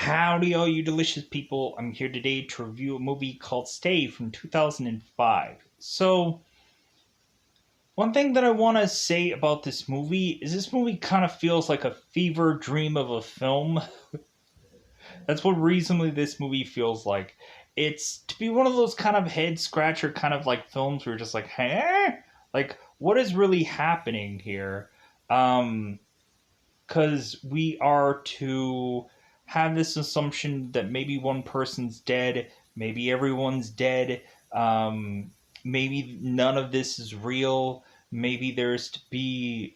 Howdy, all you delicious people. I'm here today to review a movie called Stay from 2005. One thing that I want to say about this movie is this movie kind of feels like a fever dream of a film. That's what reasonably this movie feels like. It's to be one of those kind of head scratcher kind of like films where you're just like, huh? Like, what is really happening here? Um, because we are to have this assumption that maybe one person's dead, maybe everyone's dead, maybe none of this is real, maybe there's to be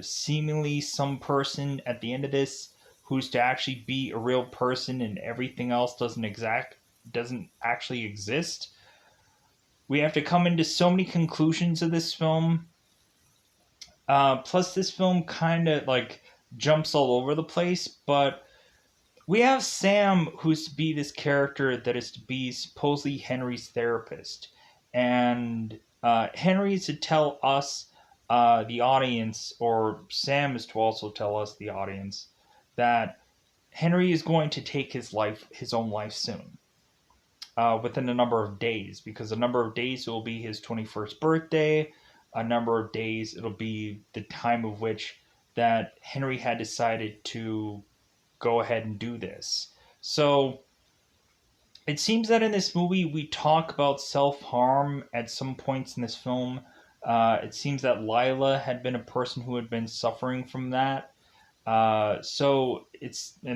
seemingly some person at the end of this who's to actually be a real person and everything else doesn't actually exist. We have to come into so many conclusions of this film. Plus, this film kind of like jumps all over the place, but we have Sam, who's to be this character that is to be supposedly Henry's therapist. And Henry is to tell us, the audience, or Sam is to also tell us, the audience, that Henry is going to take his own life soon. Within a number of days, because a number of days it will be his 21st birthday, a number of days it'll be the time of which that Henry had decided to go ahead and do this. So it seems that in this movie we talk about self harm at some points in this film. It seems that Lila had been a person who had been suffering from that. And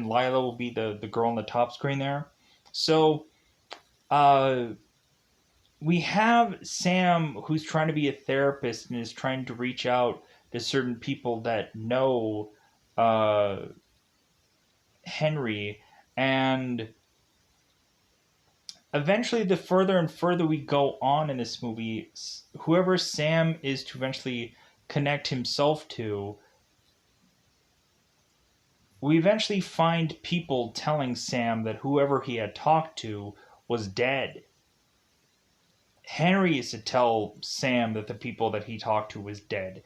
Lila will be the girl on the top screen there. So uh, we have Sam, who's trying to be a therapist and is trying to reach out to certain people that know uh, Henry, and eventually, the further and further we go on in this movie, whoever Sam is to eventually connect himself to, we eventually find people telling Sam that whoever he had talked to was dead. Henry is to tell Sam that the people that he talked to was dead.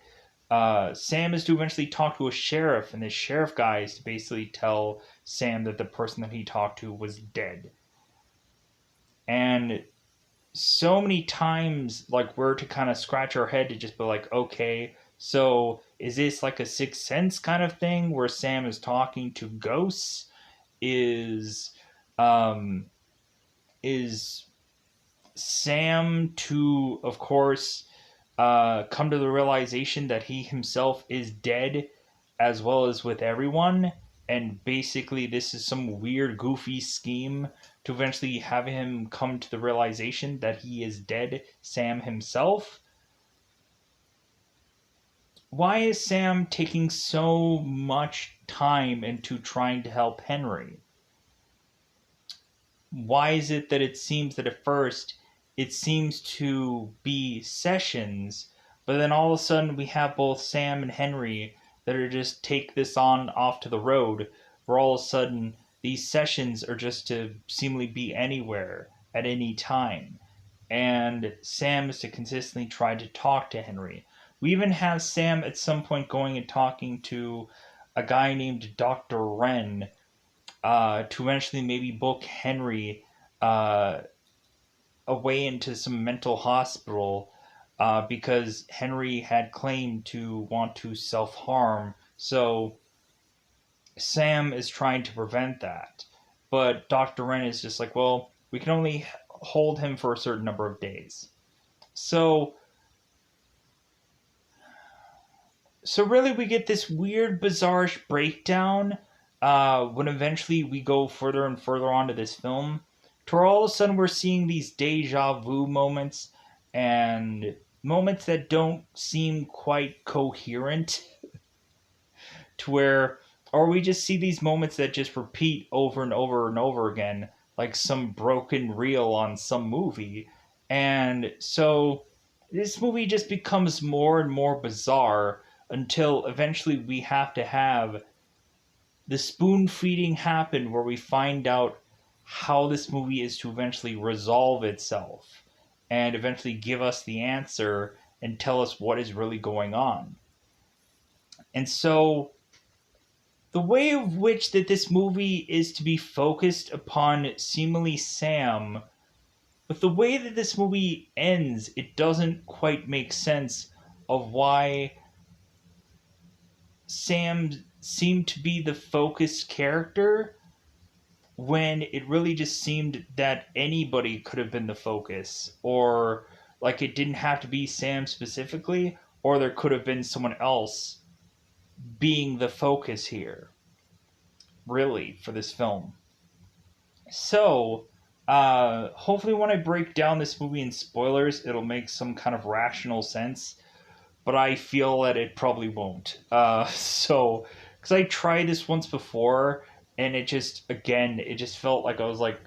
Sam is to eventually talk to a sheriff, and the sheriff guy is to basically tell Sam that the person that he talked to was dead. And so many times, like, we're to kind of scratch our head to just be like, okay, so is this like a Sixth Sense kind of thing where Sam is talking to ghosts? Is um is Sam to, of course, come to the realization that he himself is dead, as well as with everyone, and basically this is some weird, goofy scheme to eventually have him come to the realization that he is dead, Sam himself? Why is Sam taking so much time into trying to help Henry? Why is it that it seems that at first it seems to be sessions, but then all of a sudden we have both Sam and Henry that are just take this on off to the road, where all of a sudden these sessions are just to seemingly be anywhere at any time. And Sam is to consistently try to talk to Henry. We even have Sam at some point going and talking to a guy named Dr. Wren, to eventually maybe book Henry uh, away into some mental hospital, because Henry had claimed to want to self harm. So Sam is trying to prevent that. But Dr. Wren is just like, well, we can only hold him for a certain number of days. So so really we get this weird bizarre breakdown, when eventually we go further and further on to this film, to where all of a sudden we're seeing these deja vu moments, and moments that don't seem quite coherent, to where, or we just see these moments that just repeat over and over and over again, like some broken reel on some movie. And so this movie just becomes more and more bizarre until eventually we have to have the spoon feeding happen, where we find out how this movie is to eventually resolve itself and eventually give us the answer and tell us what is really going on. And so the way of which that this movie is to be focused upon seemingly Sam, with the way that this movie ends, it doesn't quite make sense of why Sam seemed to be the focused character when it really just seemed that anybody could have been the focus, or like it didn't have to be Sam specifically, or there could have been someone else being the focus here, really, for this film. So, hopefully, when I break down this movie in spoilers, it'll make some kind of rational sense, but I feel that it probably won't. Because I tried this once before, and it just, again, it just felt like I was like,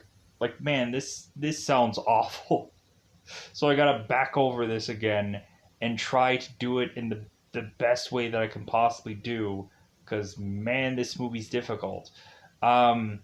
man, this sounds awful. So I gotta back over this again and try to do it in the best way that I can possibly do, because man, this movie's difficult. Um,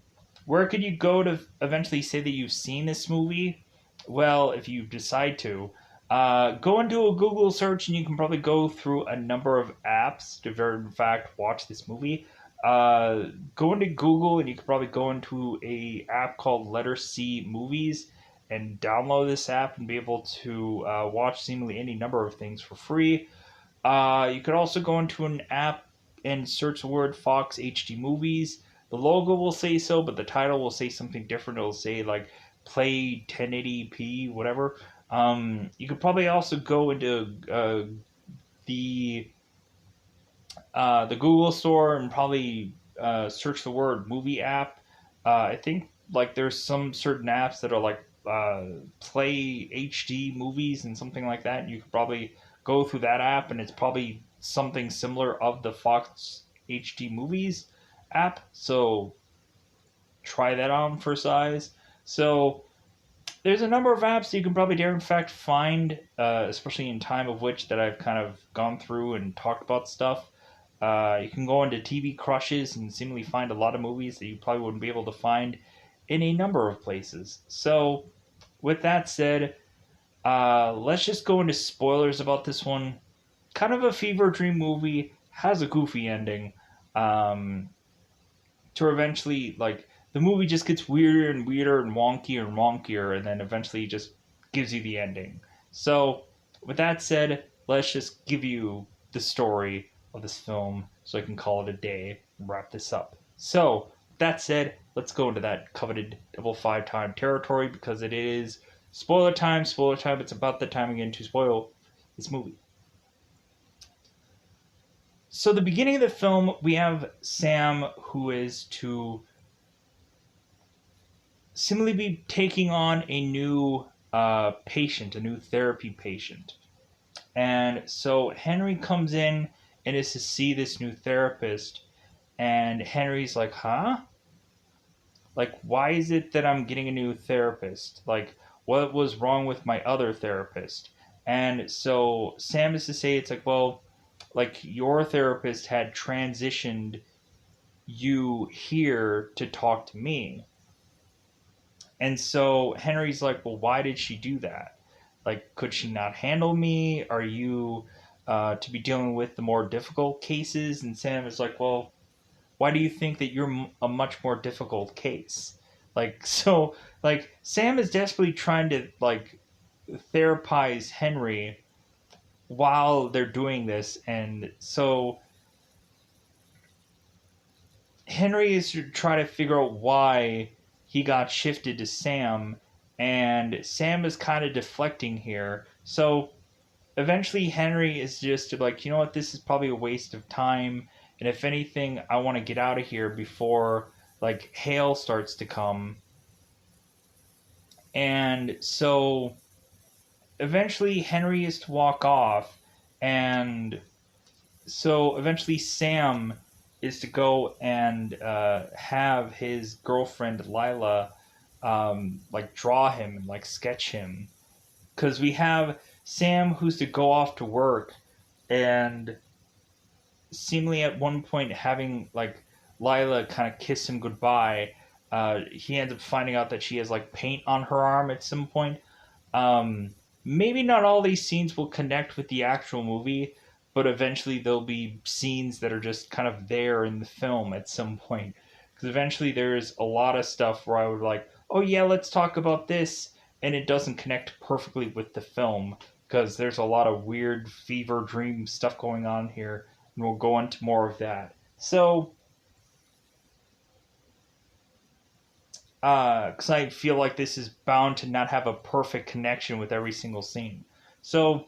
where could you go to eventually say that you've seen this movie? Well, if you decide to, go into a Google search and you can probably go through a number of apps to, in fact, watch this movie. Go into Google and you can probably go into a app called Letter C Movies and download this app and be able to watch seemingly any number of things for free. You could also go into an app and search the word Fox HD Movies. The logo will say so, but the title will say something different. It'll say like play 1080p, whatever. You could probably also go into the the Google store and probably search the word movie app. I think like there's some certain apps that are like play HD movies and something like that. You could probably go through that app, and it's probably something similar of the Fox HD movies app. So try that on for size. So there's a number of apps that you can probably dare in fact find, especially in time of which that I've kind of gone through and talked about stuff. You can go into TV Crushes and seemingly find a lot of movies that you probably wouldn't be able to find in a number of places. So, with that said, let's just go into spoilers about this one. Kind of a fever dream movie, has a goofy ending. To eventually, like, the movie just gets weirder and weirder and wonkier, and then eventually just gives you the ending. So, with that said, let's just give you the story of this film so I can call it a day and wrap this up. So, that said, let's go into that coveted double five time territory because it is spoiler time. Spoiler time. It's about the time again to spoil this movie. So, the beginning of the film, we have Sam who is to seemingly be taking on a new patient, a new therapy patient. And so Henry comes in and is to see this new therapist. And Henry's like, huh? Like, why is it that I'm getting a new therapist? Like, what was wrong with my other therapist? And so Sam is to say, it's like, well, like, your therapist had transitioned you here to talk to me. And so Henry's like, well, why did she do that? Like, could she not handle me? Are you to be dealing with the more difficult cases? And Sam is like, well, why do you think that you're a much more difficult case? Like, so, like, Sam is desperately trying to, like, therapize Henry while they're doing this. And so Henry is to try to figure out why he got shifted to Sam, and Sam is kind of deflecting here. So eventually Henry is just like, you know what, this is probably a waste of time, and if anything, I want to get out of here before like hail starts to come. And so eventually Henry is to walk off, and so eventually Sam is to go and have his girlfriend Lila like draw him and like sketch him, because we have Sam who's to go off to work and seemingly at one point having like Lila kind of kiss him goodbye. He ends up finding out that she has like paint on her arm at some point. Maybe not all these scenes will connect with the actual movie, but eventually there'll be scenes that are just kind of there in the film at some point. Because eventually there's a lot of stuff where I would like, oh yeah, let's talk about this, and it doesn't connect perfectly with the film because there's a lot of weird fever dream stuff going on here, and we'll go into more of that. So, because I feel like this is bound to not have a perfect connection with every single scene. So,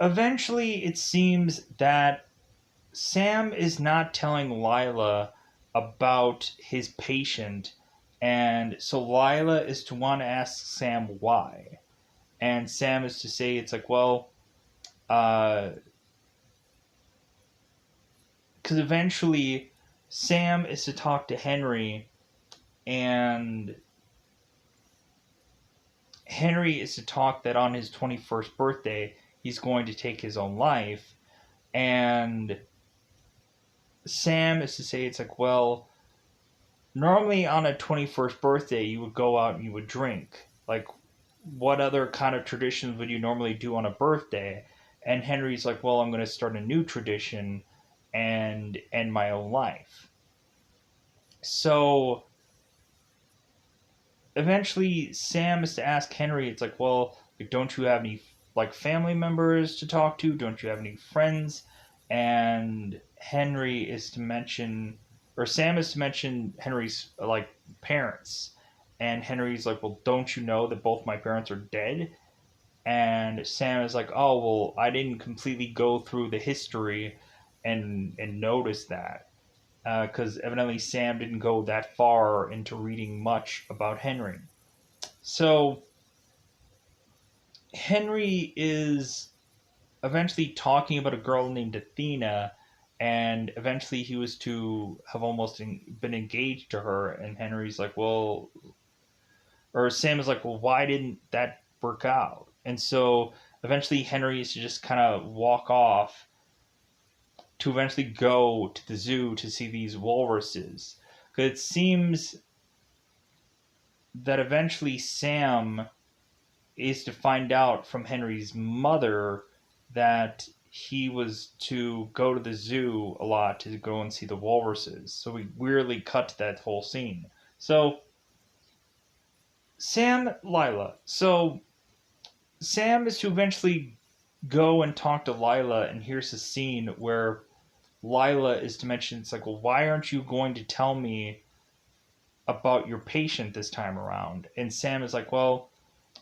eventually, it seems that Sam is not telling Lila about his patient, and so Lila is to want to ask Sam why. And Sam is to say, it's like, well, because eventually Sam is to talk to Henry, and Henry is to talk that on his 21st birthday, he's going to take his own life. And Sam is to say, it's like, well, normally on a 21st birthday, you would go out and you would drink. Like, what other kind of traditions would you normally do on a birthday? And Henry's like, well, I'm going to start a new tradition and end my own life. So eventually, Sam is to ask Henry, it's like, well, like, don't you have any like family members to talk to? Don't you have any friends? And Henry is to mention, or Sam is to mention Henry's like parents. And Henry's like, well, don't you know that both my parents are dead? And Sam is like, oh well, I didn't completely go through the history and notice that because evidently Sam didn't go that far into reading much about Henry. So Henry is eventually talking about a girl named Athena, and eventually he was to have almost been engaged to her. And Henry's like, well, or Sam is like, well, why didn't that work out? And so eventually Henry is to just kind of walk off to eventually go to the zoo to see these walruses. Because it seems that eventually Sam is to find out from Henry's mother that he was to go to the zoo a lot to go and see the walruses. So we weirdly cut to that whole scene. So Lila. So Sam is to eventually go and talk to Lila, and here's a scene where Lila is to mention, it's like, well, why aren't you going to tell me about your patient this time around? And Sam is like, well,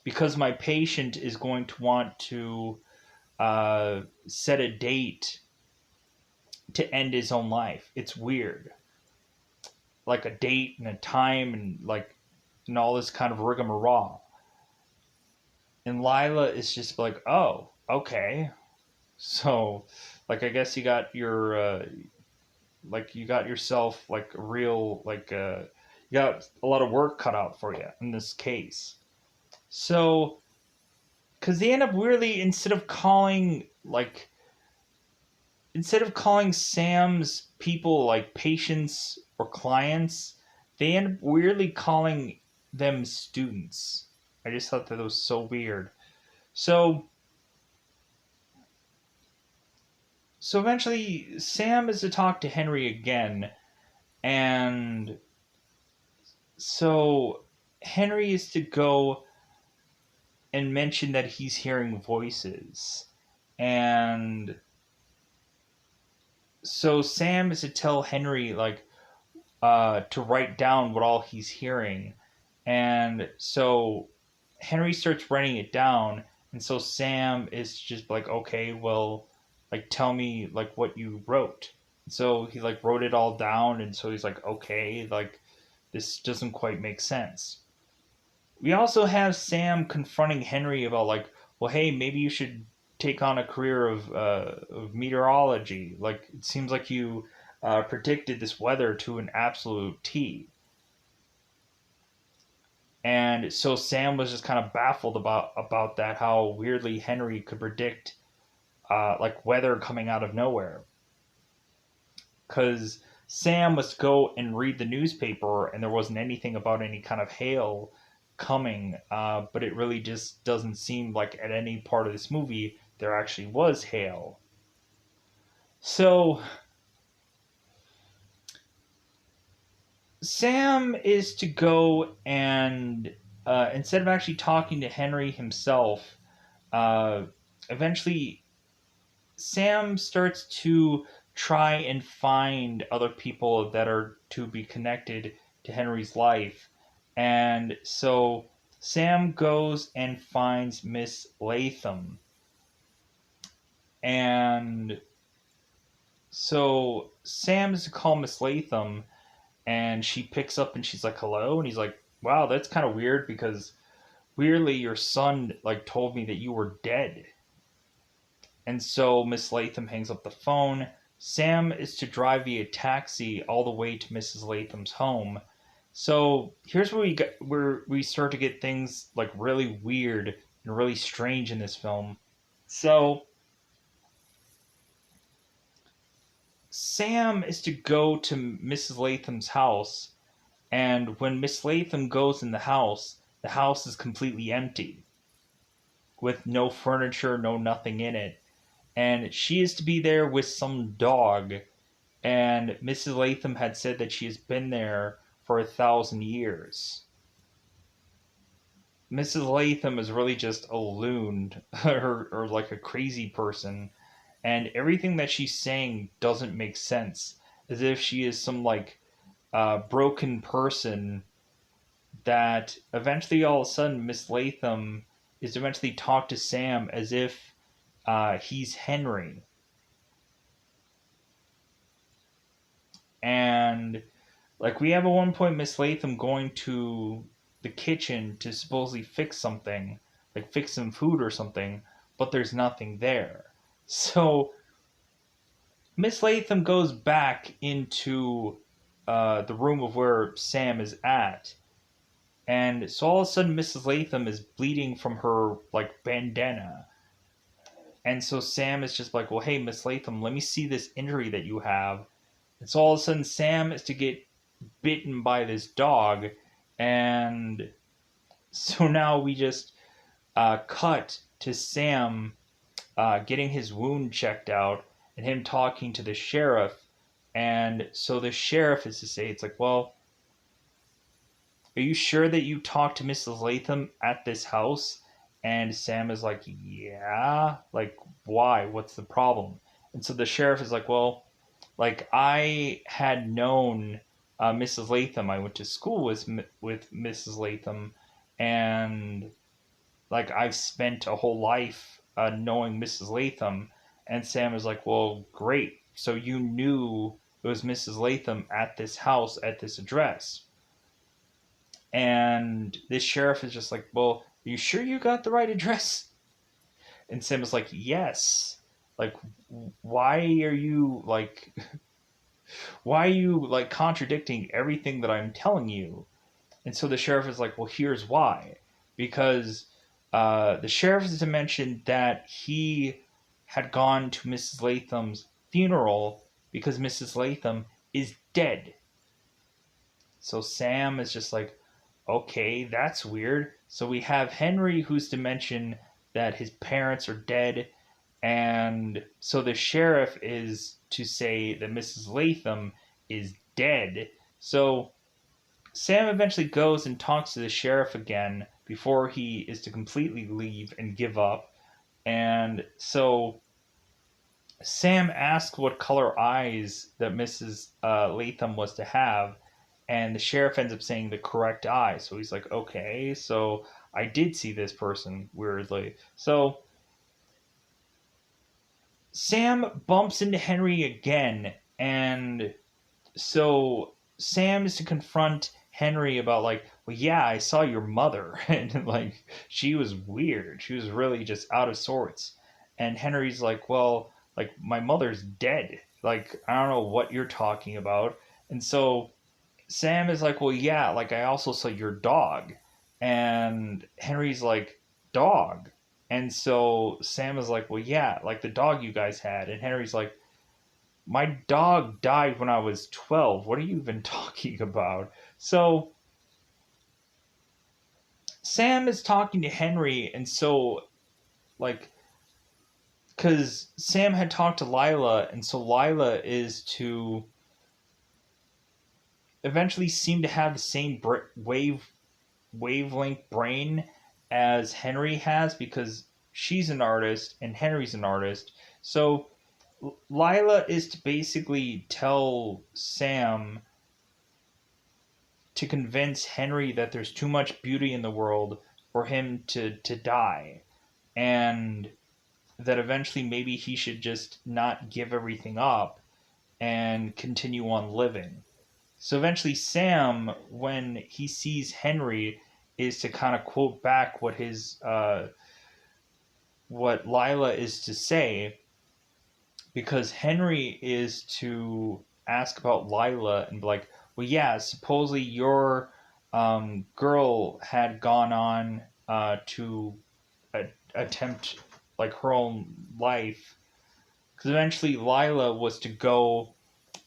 because my patient is going to want to set a date to end his own life. It's weird. Like a date and a time and like and all this kind of rigmarole. And Lila is just like, oh, okay. So, like, I guess you got your, like, you got yourself, like, a real, like, you got a lot of work cut out for you in this case. So, because they end up weirdly, instead of calling Sam's people, like, patients or clients, they end up weirdly calling them students. I just thought that was so weird. So, so eventually, Sam is to talk to Henry again, and so Henry is to go and mention that he's hearing voices. And so Sam is to tell Henry, like, to write down what all he's hearing. And so Henry starts writing it down. And so Sam is just like, okay, well, like, tell me, like, what you wrote. So he, like, wrote it all down. And so he's like, okay, like, this doesn't quite make sense. We also have Sam confronting Henry about, like, well, hey, maybe you should take on a career of meteorology. Like, it seems like you predicted this weather to an absolute T. And so Sam was just kind of baffled about that, how weirdly Henry could predict like weather coming out of nowhere. Because Sam was to go and read the newspaper, and there wasn't anything about any kind of hail coming. But it really just doesn't seem like at any part of this movie there actually was hail. So Sam is to go and instead of actually talking to Henry himself, uh, eventually Sam starts to try and find other people that are to be connected to Henry's life. And so Sam goes and finds Miss Latham. And so Sam is to call Miss Latham, and she picks up and she's like, "Hello," and he's like, "Wow, that's kind of weird because weirdly your son like told me that you were dead." And so Miss Latham hangs up the phone. Sam is to drive via taxi all the way to Mrs. Latham's home. So here's where we start to get things like really weird and really strange in this film. So Sam is to go to Mrs. Latham's house, and when Miss Latham goes in the house is completely empty, with no furniture, no nothing in it. And she is to be there with some dog, and Mrs. Latham had said that she has been there for 1,000 years. Mrs. Latham is really just a loon or like a crazy person, and everything that she's saying doesn't make sense, as if she is some like broken person that eventually all of a sudden Miss Latham is eventually talk to Sam as if he's Henry. And like we have at one point Miss Latham going to the kitchen to supposedly fix something, like fix some food or something, but there's nothing there. So Miss Latham goes back into the room of where Sam is at, and so all of a sudden Mrs. Latham is bleeding from her like bandana. And so Sam is just like, well, hey, Miss Latham, let me see this injury that you have. And so all of a sudden Sam is to get bitten by this dog. And so now we just cut to Sam getting his wound checked out and him talking to the sheriff. And so the sheriff is to say, it's like, well, are you sure that you talked to Mrs. Latham at this house? And Sam is like, yeah. Like, why? What's the problem? And so the sheriff is like, well, like I had known Mrs. Latham. I went to school with Mrs. Latham, and like I've spent a whole life knowing Mrs. Latham. And Sam is like, well, great. So you knew it was Mrs. Latham at this house at this address. And this sheriff is just like, well, are you sure you got the right address? And Sam is like, yes. Like, why are you like, why are you like contradicting everything that I'm telling you? And so the sheriff is like, well, here's why. Because the sheriff is to mention that he had gone to Mrs. Latham's funeral because Mrs. Latham is dead. So Sam is just like, okay, that's weird. So we have Henry who's to mention that his parents are dead, and so the sheriff is to say that Mrs. Latham is dead. So Sam eventually goes and talks to the sheriff again before he is to completely leave and give up. And so Sam asks what color eyes that Mrs. Latham was to have, and the sheriff ends up saying the correct eye. So he's like, okay, so I did see this person weirdly. So Sam bumps into Henry again, and so Sam is to confront Henry about like, well, yeah, I saw your mother, and like she was weird. She was really just out of sorts. And Henry's like, well, like my mother's dead. Like I don't know what you're talking about. And so Sam is like, well, yeah, like I also saw your dog. And Henry's like, dog. And so Sam is like, well, yeah, like the dog you guys had. And Henry's like, my dog died when I was 12. What are you even talking about? So Sam is talking to Henry, and so like because Sam had talked to Lila, and so Lila is to eventually seem to have the same wavelength brain as Henry has, because she's an artist and Henry's an artist. So Lila is to basically tell Sam to convince Henry that there's too much beauty in the world for him to die, and that eventually maybe he should just not give everything up and continue on living. So eventually, Sam, when he sees Henry, is to kind of quote back what Lila is to say, because Henry is to ask about Lila and be like, well, yeah, supposedly your girl had gone on to attempt like her own life, because eventually Lila was to go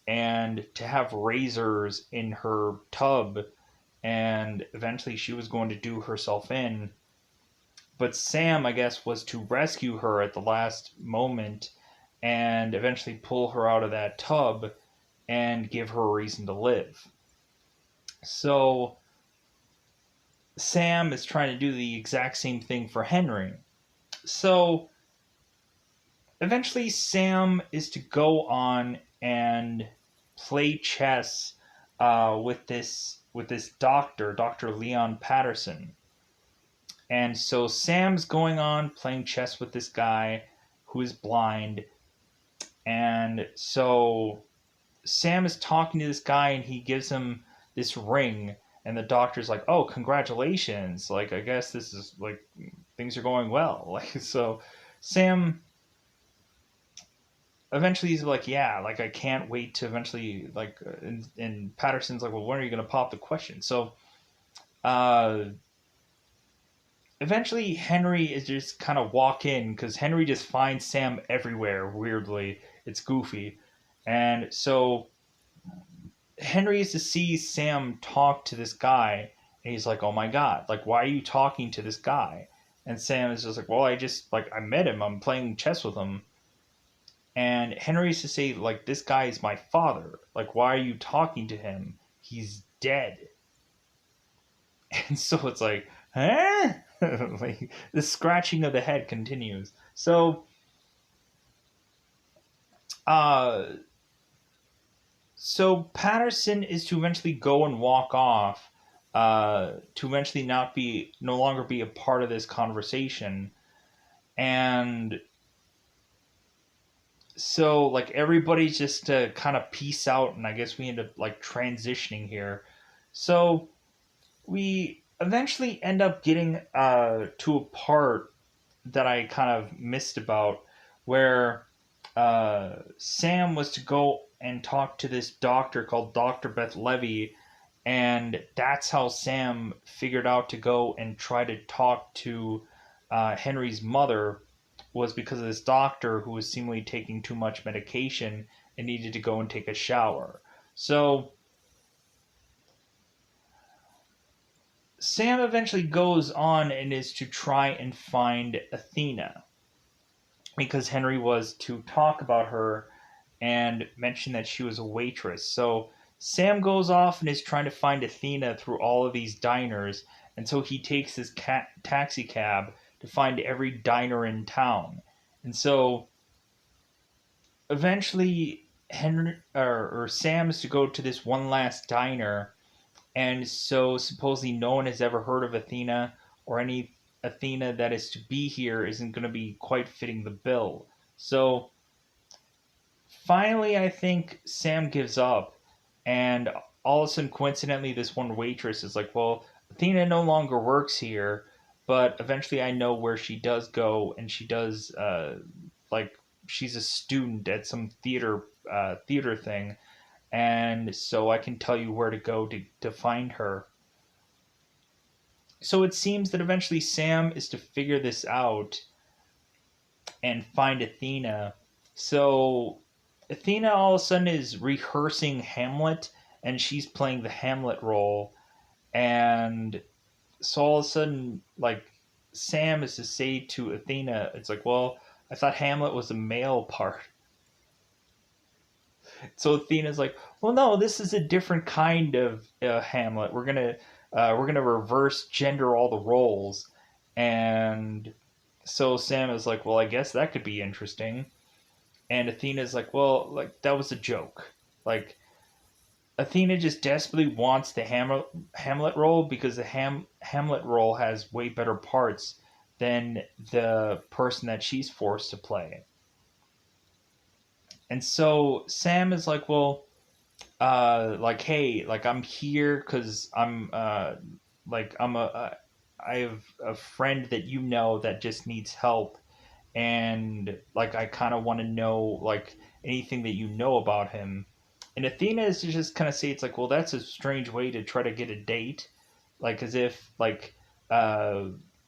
and to have razors in her tub, and eventually she was going to do herself in. But Sam, I guess, was to rescue her at the last moment and eventually pull her out of that tub and give her a reason to live. So Sam is trying to do the exact same thing for Henry. So eventually Sam is to go on and play chess with this doctor, Dr. Leon Patterson. And so Sam's going on playing chess with this guy who is blind. And so Sam is talking to this guy and he gives him this ring, and the doctor's like, "Oh, congratulations. Like, I guess this is like things are going well." Like, so Sam eventually he's like, "Yeah, like I can't wait to eventually like." And Patterson's like, "Well, when are you gonna pop the question?" So uh, eventually Henry is just kind of walk in, because Henry just finds Sam everywhere. Weirdly, it's goofy, and so Henry is to see Sam talk to this guy, and he's like, "Oh my god, like why are you talking to this guy?" And Sam is just like, "Well, I met him. I'm playing chess with him." And Henry's to say, like, "This guy is my father. Like, why are you talking to him? He's dead." And so it's like, huh? Like the scratching of the head continues. So uh so Patterson is to eventually go and walk off, to eventually no longer be a part of this conversation. And so like everybody's just to kind of peace out, and I guess we end up like transitioning here. So we eventually end up getting to a part that I kind of missed about, where Sam was to go and talk to this doctor called Dr. Beth Levy, and that's how Sam figured out to go and try to talk to Henry's mother, was because of this doctor who was seemingly taking too much medication and needed to go and take a shower. So Sam eventually goes on and is to try and find Athena, because Henry was to talk about her and mention that she was a waitress. So Sam goes off and is trying to find Athena through all of these diners, and so he takes his taxi cab to find every diner in town. And so eventually Henry or Sam is to go to this one last diner, and so supposedly no one has ever heard of Athena, or any Athena that is to be here isn't going to be quite fitting the bill. So finally, I think Sam gives up, and all of a sudden, coincidentally, this one waitress is like, "Well, Athena no longer works here, but eventually I know where she does go, and she does, like, she's a student at some theater thing, and so I can tell you where to go to find her." So it seems that eventually Sam is to figure this out and find Athena. So Athena all of a sudden is rehearsing Hamlet, and she's playing the Hamlet role. And so all of a sudden, like, Sam is to say to Athena, it's like, "Well, I thought Hamlet was a male part. So Athena's like, well, no, this is a different kind of Hamlet. We're gonna reverse gender all the roles, and so Sam is like, well, I guess that could be interesting. And Athena's like, well, like that was a joke. Like Athena just desperately wants the Hamlet role because the Hamlet role has way better parts than the person that she's forced to play. And so Sam is like, well, like, hey, like I'm here because I have a friend that you know that just needs help, and like I kind of want to know like anything that you know about him. And Athena is just kind of say it's like, well, that's a strange way to try to get a date, like as if like uh,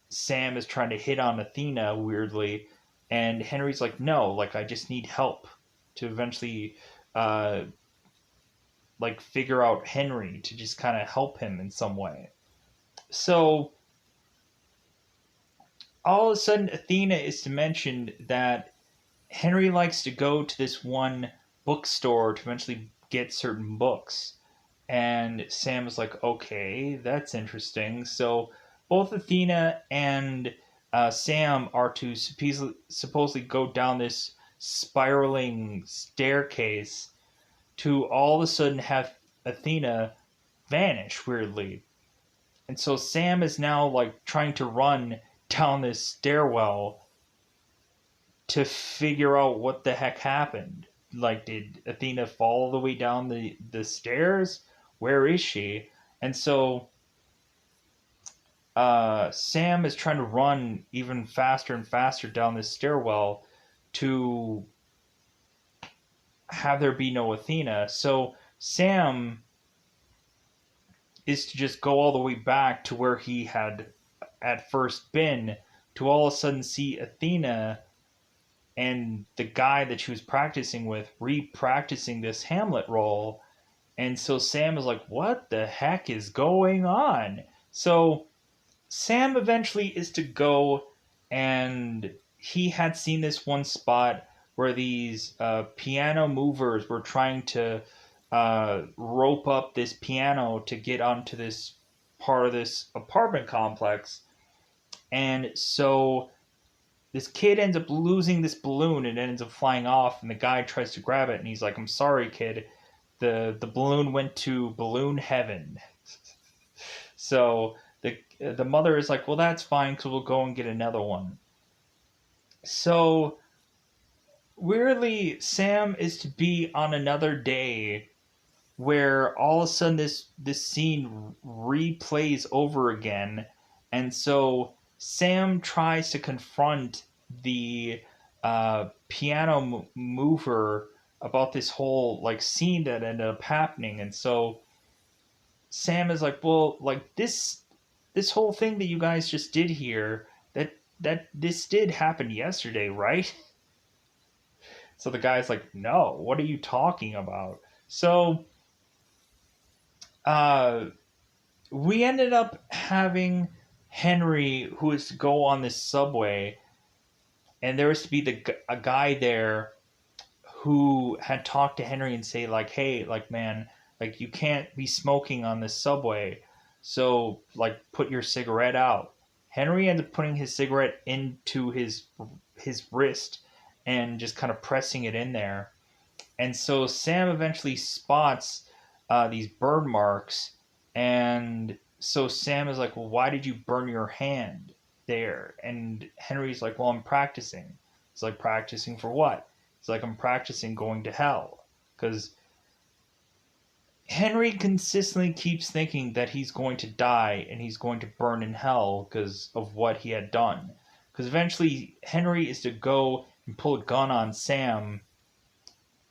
Sam is trying to hit on Athena weirdly, and Henry's like, no, like I just need help to eventually uh, like figure out Henry to just kind of help him in some way. So all of a sudden, Athena is to mention that Henry likes to go to this one bookstore to eventually get certain books. And Sam is like, okay, that's interesting. So both Athena and Sam are to supposedly go down this spiraling staircase to all of a sudden have Athena vanish weirdly. And so Sam is now like trying to run down this stairwell to figure out what the heck happened. Like, did Athena fall all the way down the stairs? Where is she? And so Sam is trying to run even faster and faster down this stairwell to have there be no Athena. So Sam is to just go all the way back to where he had at first been to all of a sudden see Athena and the guy that she was practicing with re-practicing this Hamlet role. And so Sam is like, what the heck is going on? So Sam eventually is to go, and he had seen this one spot where these piano movers were trying to rope up this piano to get onto this part of this apartment complex. And so this kid ends up losing this balloon and it ends up flying off, and the guy tries to grab it and he's like, I'm sorry, kid, the balloon went to balloon heaven. So the mother is like, well, that's fine because we'll go and get another one. So weirdly, Sam is to be on another day where all of a sudden this scene replays over again, and so Sam tries to confront the piano mover about this whole like scene that ended up happening, and so Sam is like, well, like this whole thing that you guys just did here, that this did happen yesterday, right? So the guy's like, no, what are you talking about? So uh we ended up having Henry, who is to go on this subway, and there was to be a guy there who had talked to Henry and say like, hey, like man, like you can't be smoking on this subway, so like put your cigarette out. Henry ended up putting his cigarette into his wrist and just kind of pressing it in there, and so Sam eventually spots these burn marks, and so Sam is like, "Well, why did you burn your hand there?" And Henry's like, "Well, I'm practicing." It's like, "Practicing for what?" It's like, "I'm practicing going to hell," because Henry consistently keeps thinking that he's going to die and he's going to burn in hell because of what he had done. Because eventually Henry is to go and pull a gun on Sam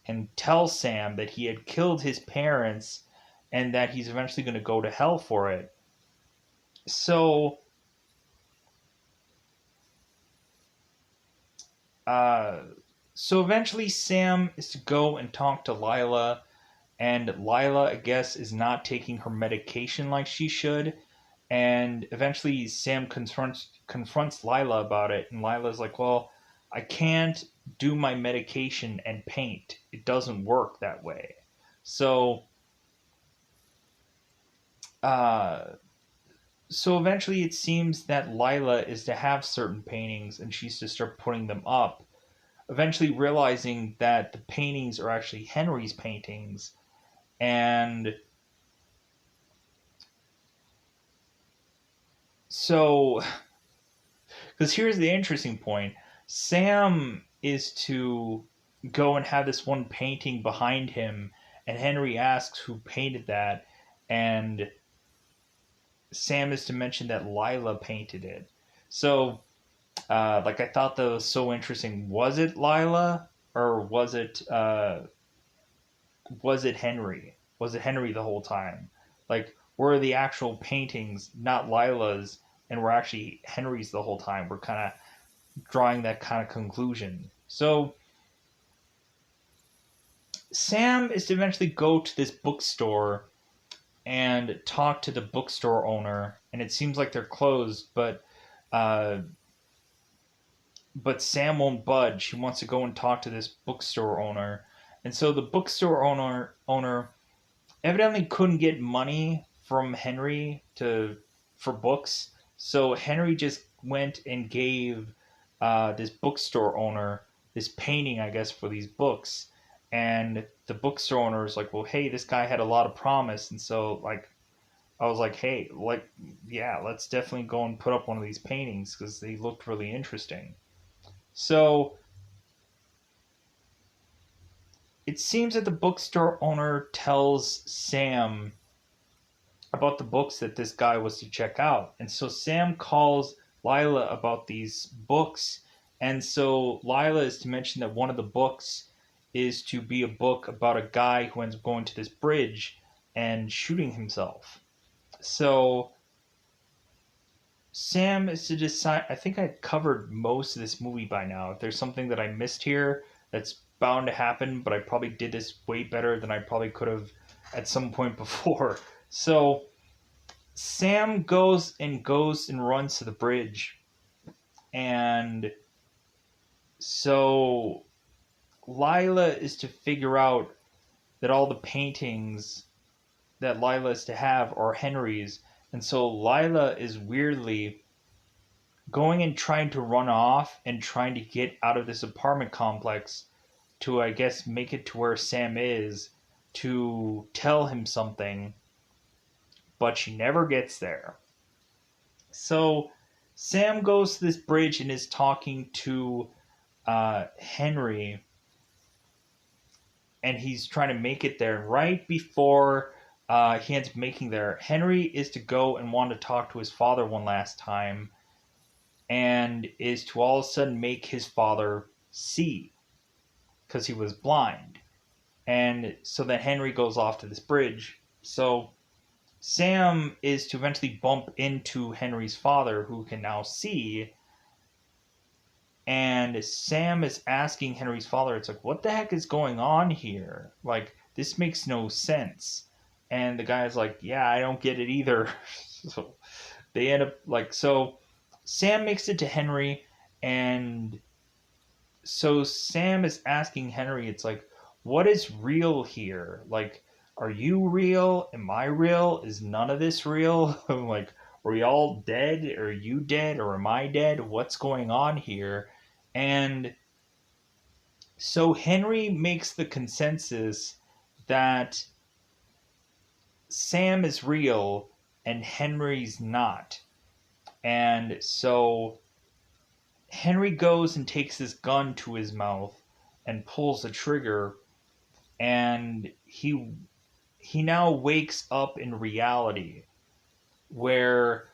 and tell Sam that he had killed his parents and that he's eventually going to go to hell for it. So, uh, so eventually Sam is to go and talk to Lila, and Lila, I guess, is not taking her medication like she should. And eventually Sam confronts Lila about it, and Lila's like, "Well, I can't do my medication and paint. It doesn't work that way. So, uh, so eventually it seems that Lila is to have certain paintings and she's to start putting them up. Eventually realizing that the paintings are actually Henry's paintings. And so, because here's the interesting point, Sam is to go and have this one painting behind him, and Henry asks who painted that, and Sam is to mention that Lila painted it. So, like, I thought that was so interesting. Was it Lila, or was it Henry? Was it Henry the whole time? Like, were the actual paintings not Lila's, and were actually Henry's the whole time? We're kind of drawing that kind of conclusion. So Sam is to eventually go to this bookstore and talk to the bookstore owner, and it seems like they're closed, uh, but Sam won't budge. He wants to go and talk to this bookstore owner, and so the bookstore owner evidently couldn't get money from Henry to for books, so Henry just went and gave this bookstore owner this painting, I guess, for these books. And the bookstore owner is like, "Well, hey, this guy had a lot of promise," and so like I was like, "Hey, like, yeah, let's definitely go and put up one of these paintings because they looked really interesting." So it seems that the bookstore owner tells Sam about the books that this guy was to check out. And so Sam calls Lila about these books. And so Lila is to mention that one of the books is to be a book about a guy who ends up going to this bridge and shooting himself. So Sam is to decide. I think I covered most of this movie by now. If there's something that I missed here, that's bound to happen, but I probably did this way better than I probably could have at some point before. So Sam goes and runs to the bridge, and so Lila is to figure out that all the paintings that Lila is to have are Henry's, and so Lila is weirdly going and trying to run off and trying to get out of this apartment complex to, I guess, make it to where Sam is to tell him something, but she never gets there. So Sam goes to this bridge and is talking to Henry, and he's trying to make it there. Right before he ends up making there, Henry is to go and want to talk to his father one last time, and is to all of a sudden make his father see because he was blind. And so then Henry goes off to this bridge. So Sam is to eventually bump into Henry's father, who can now see. And Sam is asking Henry's father, it's like, what the heck is going on here? Like, this makes no sense. And the guy's like, yeah, I don't get it either. So they end up like, so Sam makes it to Henry, and so Sam is asking Henry, it's like, what is real here? Like, are you real? Am I real? Is none of this real? Like, are we all dead? Are you dead? Or am I dead? What's going on here? And so Henry makes the consensus that Sam is real and Henry's not. And so Henry goes and takes his gun to his mouth and pulls the trigger, and he now wakes up in reality where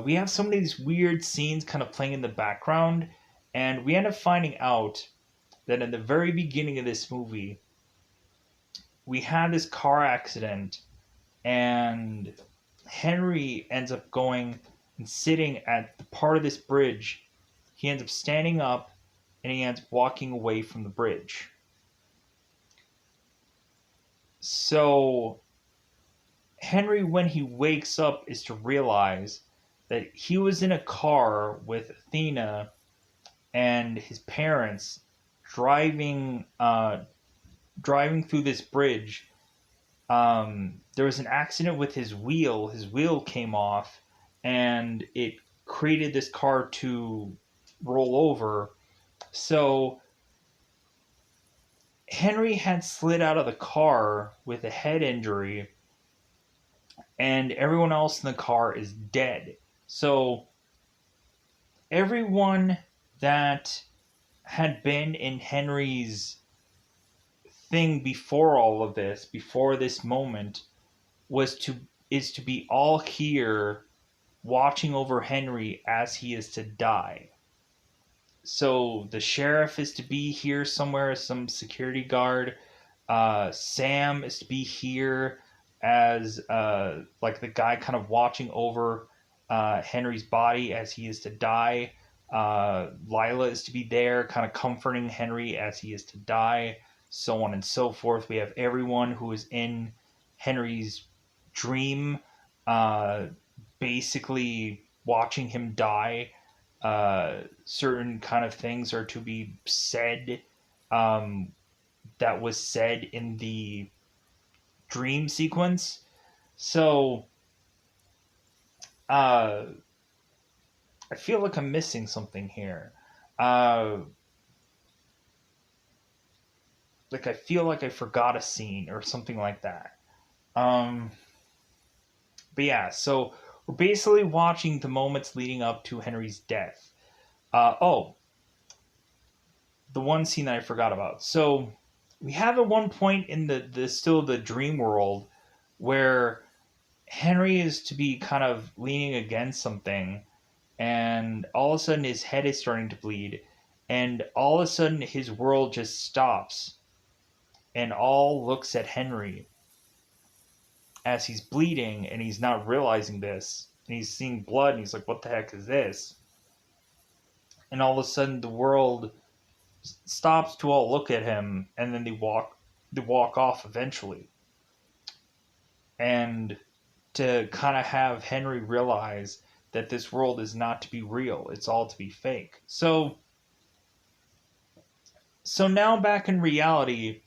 we have some of these weird scenes kind of playing in the background, and we end up finding out that in the very beginning of this movie we had this car accident, and Henry ends up going and sitting at the part of this bridge. He ends up standing up and he ends up walking away from the bridge. So Henry, when he wakes up, is to realize that he was in a car with Athena, and his parents driving driving through this bridge. There was an accident with his wheel. His wheel came off, and it created this car to roll over. So Henry had slid out of the car with a head injury, and everyone else in the car is dead. So everyone that had been in Henry's thing before all of this, before this moment, was to is to be all here watching over Henry as he is to die. So the sheriff is to be here somewhere as some security guard. Sam is to be here as like the guy kind of watching over Henry's body as he is to die. Lila is to be there, kind of comforting Henry as he is to die, so on and so forth. We have everyone who is in Henry's dream, uh, basically watching him die. Certain kind of things are to be said, um, that was said in the dream sequence. So uh, I feel like I'm missing something here. Uh, like I feel like I forgot a scene or something like that. Um, but yeah, so we're basically watching the moments leading up to Henry's death. Oh, the one scene that I forgot about. So we have at one point in the still the dream world where Henry is to be kind of leaning against something, and all of a sudden his head is starting to bleed, and all of a sudden his world just stops, and all looks at Henry as he's bleeding, and he's not realizing this, and he's seeing blood, and he's like, "What the heck is this?" And all of a sudden the world stops to all look at him, and then they walk off eventually, and to kind of have Henry realize that this world is not to be real, it's all to be fake. So now back in reality,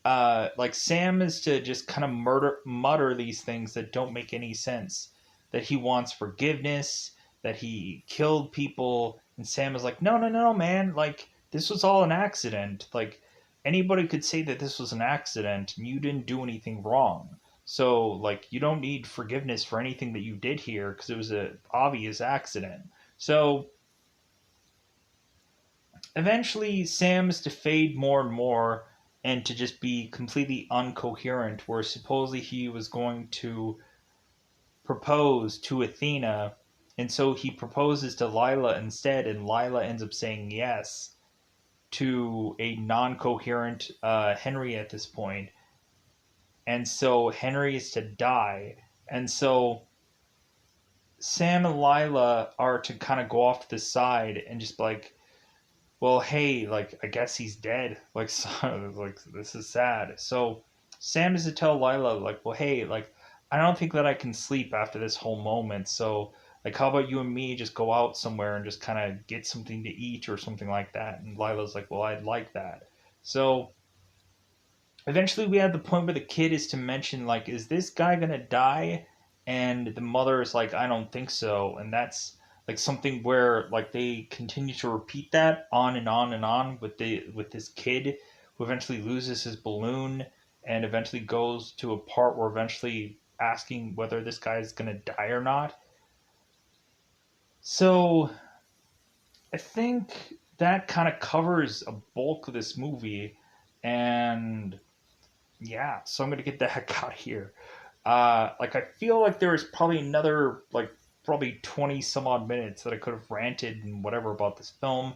like Sam is to just kind of mutter these things that don't make any sense, that he wants forgiveness, that he killed people, and Sam is like, no, no, no, man, like this was all an accident. Like anybody could say that this was an accident and you didn't do anything wrong. So like you don't need forgiveness for anything that you did here because it was an obvious accident. So eventually Sam is to fade more and more and to just be completely uncoherent, where supposedly he was going to propose to Athena, and so he proposes to Lila instead, and Lila ends up saying yes to a non-coherent Henry at this point, and so Henry is to die, and so Sam and Lila are to kind of go off to the side and just like, well, hey, like I guess he's dead. Like, so, like this is sad. So Sam is to tell Lila, like, well, hey, like I don't think that I can sleep after this whole moment. So like, how about you and me just go out somewhere and just kind of get something to eat or something like that? And Lila's like, well, I'd like that. So eventually we have the point where the kid is to mention like, is this guy gonna die? And the mother is like, I don't think so. And that's like something where like they continue to repeat that on and on and on with this kid who eventually loses his balloon and eventually goes to a part where eventually asking whether this guy is gonna die or not. So I think that kind of covers a bulk of this movie, and yeah, so I'm gonna get the heck out of here. Like I feel like there was probably another like probably 20 some odd minutes that I could have ranted and whatever about this film,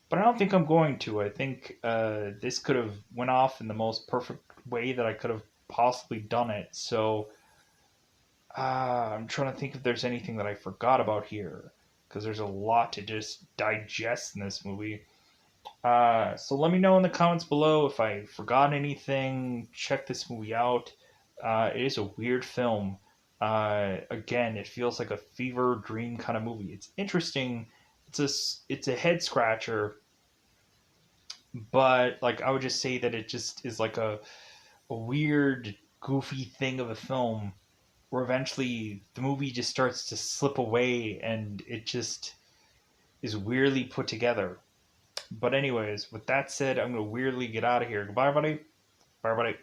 but I don't think I'm going to. I think this could have went off in the most perfect way that I could have possibly done it. So I'm trying to think if there's anything that I forgot about here because there's a lot to just digest in this movie. So let me know in the comments below if I forgot anything. Check this movie out. It is a weird film. Again, it feels like a fever dream kind of movie. It's interesting it's a head scratcher, but like I would just say that it just is like a weird, goofy thing of a film where eventually the movie just starts to slip away and it just is weirdly put together. But anyways, with that said, I'm gonna weirdly get out of here. Goodbye, buddy. Bye, buddy.